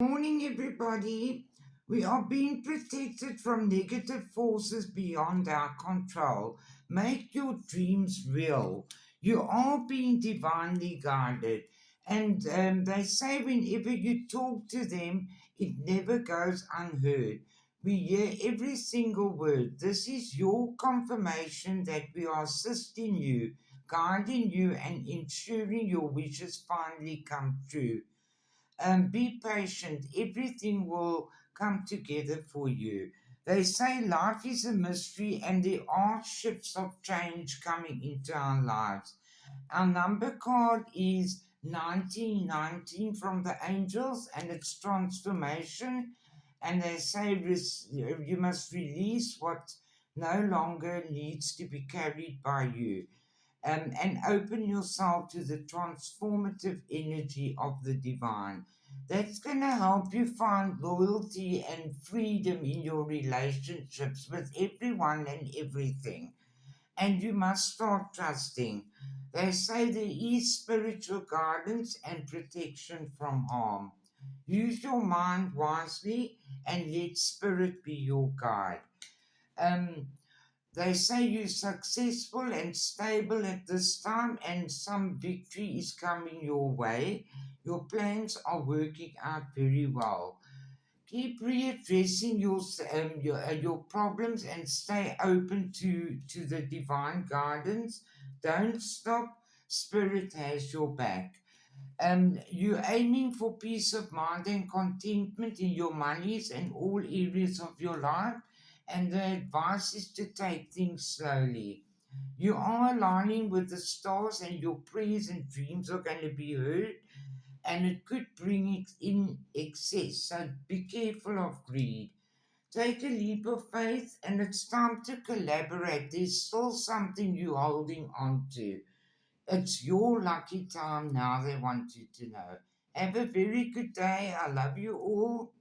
Morning, everybody. We are being protected from negative forces beyond our control. Make your dreams real. You are being divinely guided. And they say whenever you talk to them, it never goes unheard. We hear every single word. This is your confirmation that we are assisting you, guiding you, and ensuring your wishes finally come true. Be patient, everything will come together for you. They say life is a mystery and there are shifts of change coming into our lives. Our number card is 1919 from the angels and it's transformation. And they say you must release what no longer needs to be carried by you, and open yourself to the transformative energy of the divine. That's going to help you find loyalty and freedom in your relationships with everyone and everything. And you must start trusting. They say there is spiritual guidance and protection from harm. Use your mind wisely and let spirit be your guide. Um, they say you're successful and stable at this time, and some victory is coming your way. Your plans are working out very well. Keep readdressing your problems and stay open to the divine guidance. Don't stop. Spirit has your back. You're aiming for peace of mind and contentment in your monies and all areas of your life, and the advice is to take things slowly. You are aligning with the stars, and your prayers and dreams are going to be heard, and it could bring it in excess. So be careful of greed. Take a leap of faith, and it's time to collaborate. There's still something you're holding on to. It's your lucky time now, they want you to know. Have a very good day. I love you all.